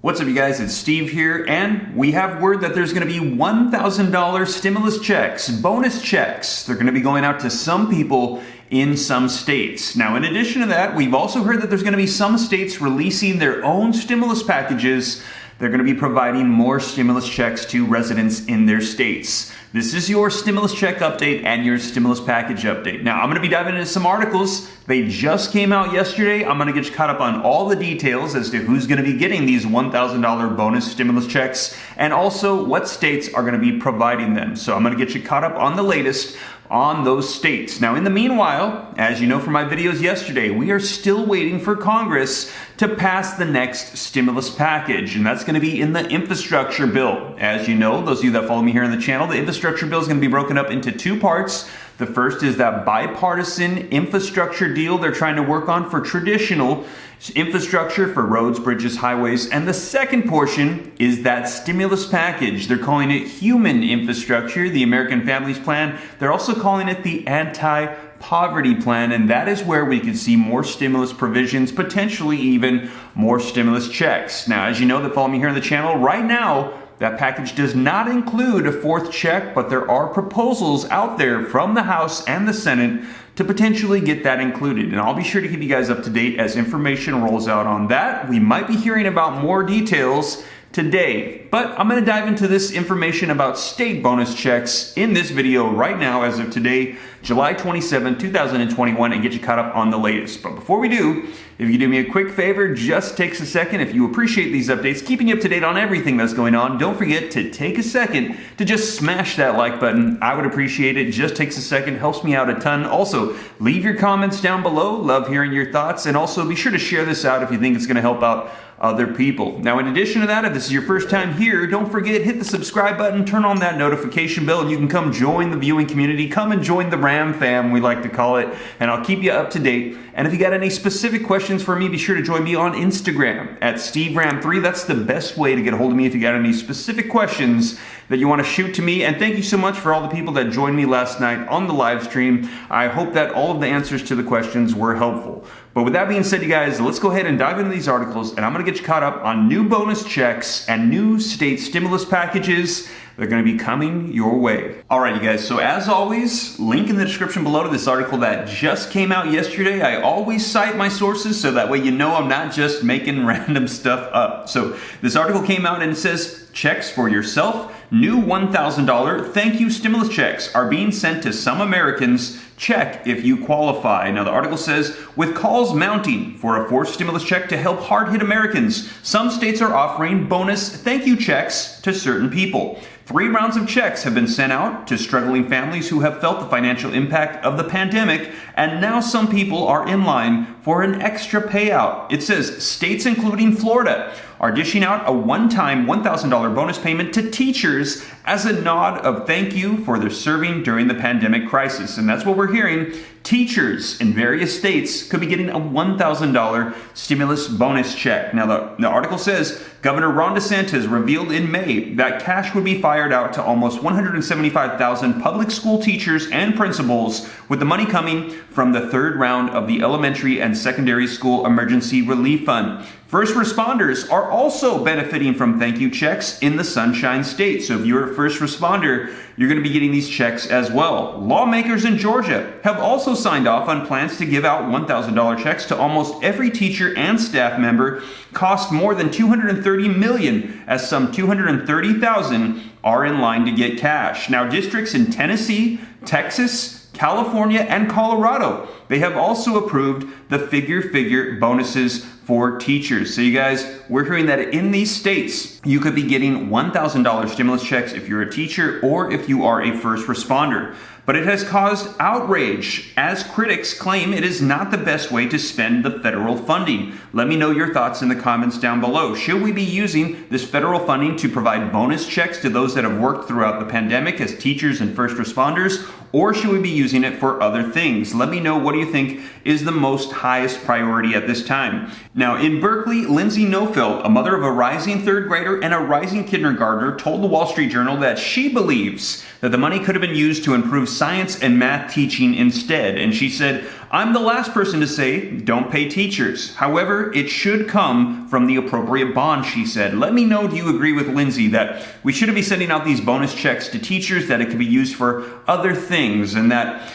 What's up, you guys? It's Steve here, and we have word that there's going to be $1,000 stimulus checks, bonus checks. They're going to be going out to some people in some states. Now, in addition to that, we've also heard that there's going to be some states releasing their own stimulus packages. They're going to be providing more stimulus checks to residents in their states. This is your stimulus check update and your stimulus package update. Now, I'm going to be diving into some articles. They just came out yesterday. I'm going to get you caught up on all the details as to who's going to be getting these $1,000 bonus stimulus checks and also what states are going to be providing them. So I'm going to get you caught up on the latest on those states. Now, in the meanwhile, as you know from my videos yesterday, we are still waiting for Congress to pass the next stimulus package, and that's going to be in the infrastructure bill. As you know, those of you that follow me here on the channel, the infrastructure bill is going to be broken up into two parts. The first is that bipartisan infrastructure deal they're trying to work on for traditional infrastructure for roads, bridges, highways. And the second portion is that stimulus package. They're calling it human infrastructure, the American Families Plan. They're also calling it the anti-poverty plan. And that is where we could see more stimulus provisions, potentially even more stimulus checks. Now, as you know that follow me here on the channel, right now, that package does not include a fourth check, but there are proposals out there from the House and the Senate to potentially get that included. And I'll be sure to keep you guys up to date as information rolls out on that. We might be hearing about more details today, but I'm going to dive into this information about state bonus checks in this video right now as of today, July 27, 2021, and get you caught up on the latest. But before we do, if you do me a quick favor, just takes a second. If you appreciate these updates, keeping you up to date on everything that's going on, don't forget to take a second to just smash that like button. I would appreciate it. Just takes a second, helps me out a ton. Also, leave your comments down below. Love hearing your thoughts. And also be sure to share this out if you think it's going to help out other people. Now, in addition to that, if this is your first time here, don't forget, hit the subscribe button, turn on that notification bell, and you can come join the viewing community. Come and join the Ram fam, we like to call it, and I'll keep you up to date. And if you got any specific questions for me, be sure to join me on Instagram at SteveRam3. That's the best way to get a hold of me if you got any specific questions that you want to shoot to me. And thank you so much for all the people that joined me last night on the live stream. I hope that all of the answers to the questions were helpful. But with that being said, you guys, let's go ahead and dive into these articles, and I'm going to get you caught up on new bonus checks and new state stimulus packages. They're going to be coming your way. All right, you guys, so as always, link in the description below to this article that just came out yesterday. I always cite my sources so that way you know I'm not just making random stuff up. So this article came out and it says, checks for yourself. New $1,000 thank you stimulus checks are being sent to some Americans. Check if you qualify. Now, the article says, with calls mounting for a forced stimulus check to help hard-hit Americans, some states are offering bonus thank you checks to certain people. 3 rounds of checks have been sent out to struggling families who have felt the financial impact of the pandemic, and now some people are in line for an extra payout. It says states including Florida are dishing out a one-time $1,000 bonus payment to teachers as a nod of thank you for their serving during the pandemic crisis. And that's what we're hearing. Teachers in various states could be getting a $1,000 stimulus bonus check. Now, the article says Governor Ron DeSantis revealed in May that cash would be fired out to almost 175,000 public school teachers and principals, with the money coming from the third round of the Elementary and Secondary School Emergency Relief Fund. First responders are also benefiting from thank you checks in the Sunshine State. So if you're a first responder, you're going to be getting these checks as well. Lawmakers in Georgia have also signed off on plans to give out $1,000 checks to almost every teacher and staff member, cost more than $230 million, as some 230,000 are in line to get cash. Now, districts in Tennessee, Texas, California, and Colorado, they have also approved the figure bonuses for teachers. So you guys, we're hearing that in these states, you could be getting $1,000 stimulus checks if you're a teacher or if you are a first responder. But it has caused outrage as critics claim it is not the best way to spend the federal funding. Let me know your thoughts in the comments down below. Should we be using this federal funding to provide bonus checks to those that have worked throughout the pandemic as teachers and first responders, or should we be using it for other things? Let me know, what do you think is the most highest priority at this time? Now, in Berkeley, Lindsay Nofeld, a mother of a rising third grader and a rising kindergartner, told the Wall Street Journal that she believes that the money could have been used to improve science and math teaching instead. And she said, I'm the last person to say don't pay teachers. However, it should come from the appropriate bond, she said. Let me know, do you agree with Lindsay that we shouldn't be sending out these bonus checks to teachers, that it could be used for other things, and that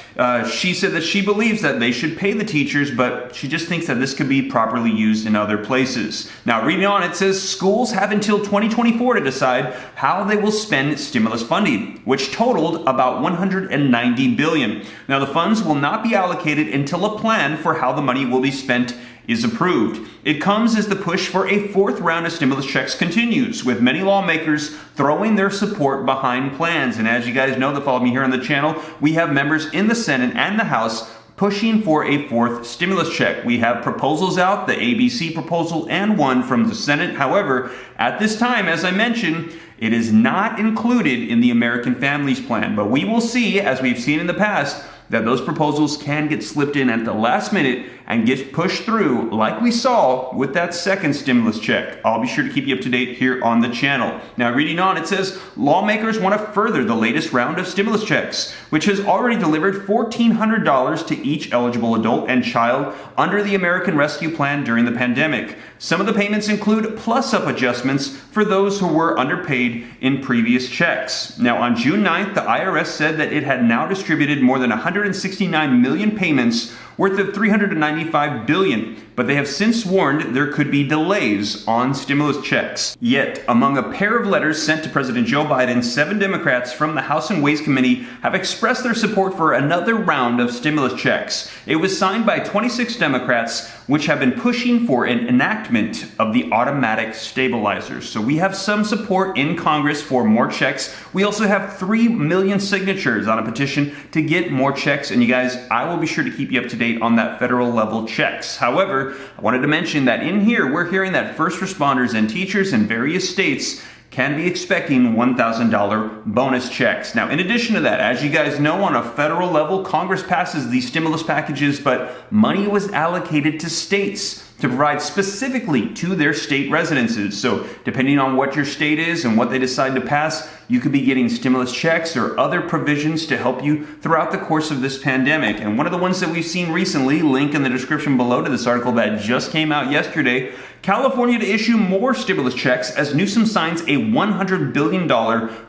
she said that she believes that they should pay the teachers, but she just thinks that this could be properly used in other places. Now, reading on, it says schools have until 2024 to decide how they will spend stimulus funding, which totaled about $190 billion. Now, the funds will not be allocated until a plan for how the money will be spent is approved. It comes as the push for a fourth round of stimulus checks continues, with many lawmakers throwing their support behind plans. And as you guys know that follow me here on the channel, we have members in the Senate and the House pushing for a fourth stimulus check. We have proposals out, the ABC proposal and one from the Senate. However, at this time, as I mentioned, it is not included in the American Families Plan. But we will see, as we've seen in the past, that those proposals can get slipped in at the last minute and get pushed through, like we saw with that second stimulus check. I'll be sure to keep you up to date here on the channel. Now, reading on, it says lawmakers want to further the latest round of stimulus checks, which has already delivered $1,400 to each eligible adult and child under the American Rescue Plan during the pandemic. Some of the payments include plus-up adjustments for those who were underpaid in previous checks. Now, on June 9th, the IRS said that it had now distributed more than 169 million payments worth of $395 billion, but they have since warned there could be delays on stimulus checks. Yet, among a pair of letters sent to President Joe Biden, 7 Democrats from the House and Ways Committee have expressed their support for another round of stimulus checks. It was signed by 26 Democrats, which have been pushing for an enactment of the automatic stabilizers. So we have some support in Congress for more checks. We also have 3 million signatures on a petition to get more checks. And you guys, I will be sure to keep you up to date on that federal level checks. However, I wanted to mention that in here, we're hearing that first responders and teachers in various states can be expecting $1,000 bonus checks. Now, in addition to that, as you guys know, on a federal level, Congress passes these stimulus packages, but money was allocated to states to provide specifically to their state residences. So depending on what your state is and what they decide to pass, you could be getting stimulus checks or other provisions to help you throughout the course of this pandemic. And one of the ones that we've seen recently, link in the description below to this article that just came out yesterday, California to issue more stimulus checks as Newsom signs a $100 billion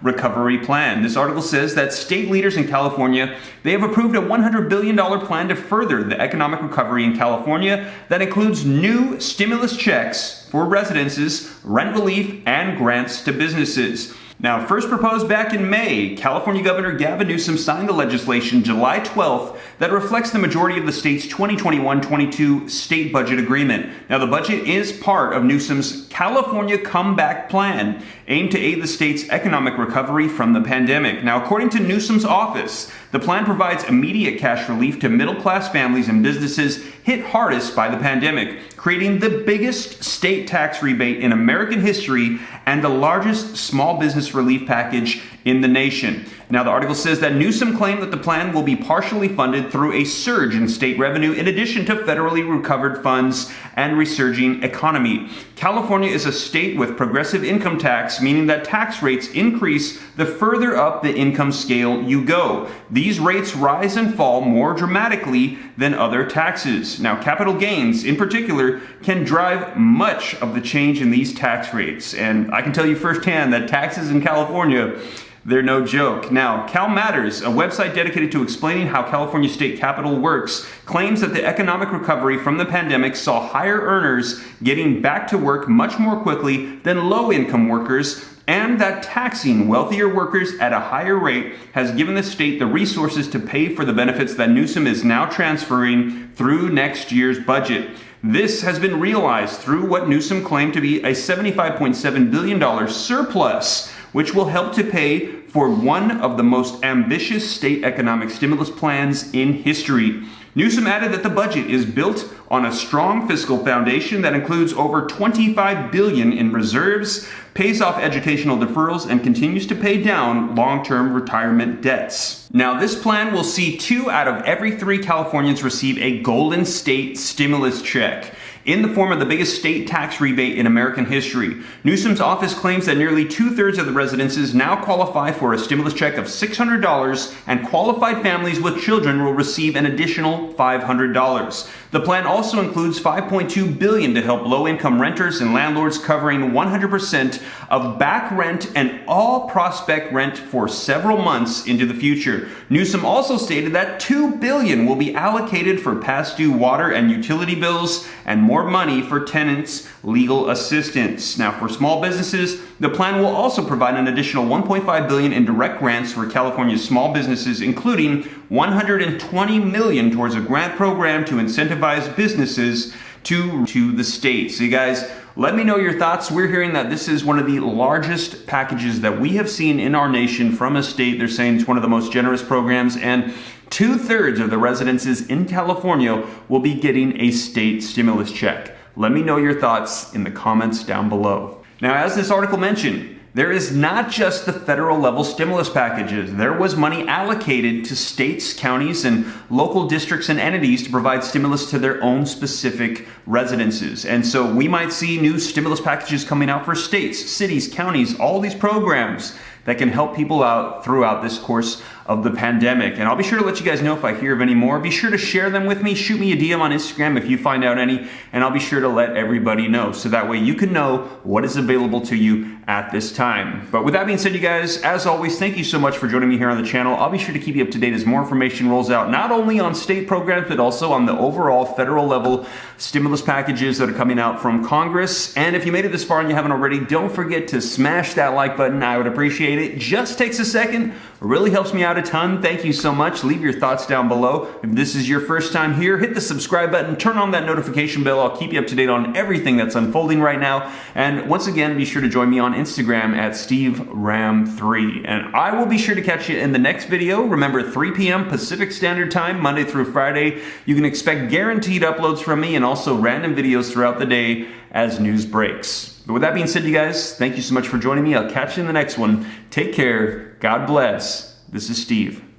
recovery plan. This article says that state leaders in California, they have approved a $100 billion plan to further the economic recovery in California that includes new stimulus checks for residences, rent relief, and grants to businesses. Now, first proposed back in May, California Governor Gavin Newsom signed the legislation July 12th that reflects the majority of the state's 2021-22 state budget agreement. Now, the budget is part of Newsom's California Comeback Plan, aimed to aid the state's economic recovery from the pandemic. Now, according to Newsom's office, the plan provides immediate cash relief to middle-class families and businesses hit hardest by the pandemic, creating the biggest state tax rebate in American history and the largest small business relief package in the nation. Now, the article says that Newsom claimed that the plan will be partially funded through a surge in state revenue in addition to federally recovered funds and resurging economy. California is a state with progressive income tax, meaning that tax rates increase the further up the income scale you go. These rates rise and fall more dramatically than other taxes. Now, capital gains in particular can drive much of the change in these tax rates. And I can tell you firsthand that taxes in California, they're no joke. Now, Cal Matters, a website dedicated to explaining how California state capital works, claims that the economic recovery from the pandemic saw higher earners getting back to work much more quickly than low-income workers, and that taxing wealthier workers at a higher rate has given the state the resources to pay for the benefits that Newsom is now transferring through next year's budget. This has been realized through what Newsom claimed to be a $75.7 billion surplus, which will help to pay for one of the most ambitious state economic stimulus plans in history. Newsom added that the budget is built on a strong fiscal foundation that includes over $25 billion in reserves, pays off educational deferrals, and continues to pay down long-term retirement debts. Now, this plan will see 2 out of every 3 Californians receive a Golden State stimulus check. in the form of the biggest state tax rebate in American history. Newsom's office claims that nearly 2/3 of the residences now qualify for a stimulus check of $600, and qualified families with children will receive an additional $500. The plan also includes $5.2 billion to help low-income renters and landlords, covering 100% of back rent and all prospect rent for several months into the future. Newsom also stated that $2 billion will be allocated for past due water and utility bills, and more money for tenants' legal assistance. Now, for small businesses, the plan will also provide an additional $1.5 billion in direct grants for California's small businesses, including $120 million towards a grant program to incentivize businesses to the state. So you guys, let me know your thoughts. We're hearing that this is one of the largest packages that we have seen in our nation from a state. They're saying it's one of the most generous programs, and 2/3 of the residences in California will be getting a state stimulus check. Let me know your thoughts in the comments down below. Now, as this article mentioned, there is not just the federal level stimulus packages. There was money allocated to states, counties, and local districts and entities to provide stimulus to their own specific residences. And so we might see new stimulus packages coming out for states, cities, counties, all these programs that can help people out throughout this course of the pandemic. And I'll be sure to let you guys know if I hear of any more. Be sure to share them with me. Shoot me a DM on Instagram if you find out any, and I'll be sure to let everybody know, so that way you can know what is available to you at this time. But with that being said, you guys, as always, thank you so much for joining me here on the channel. I'll be sure to keep you up to date as more information rolls out, not only on state programs, but also on the overall federal level stimulus packages that are coming out from Congress. And if you made it this far and you haven't already, don't forget to smash that like button. I would appreciate it. Just takes a second. It really helps me out a ton. Thank you so much. Leave your thoughts down below. If this is your first time here, hit the subscribe button, turn on that notification bell. I'll keep you up to date on everything that's unfolding right now. And once again, be sure to join me on Instagram at SteveRam3. And I will be sure to catch you in the next video. Remember, 3 p.m. Pacific Standard Time, Monday through Friday. You can expect guaranteed uploads from me and also random videos throughout the day as news breaks. But with that being said, you guys, thank you so much for joining me. I'll catch you in the next one. Take care. God bless. This is Steve.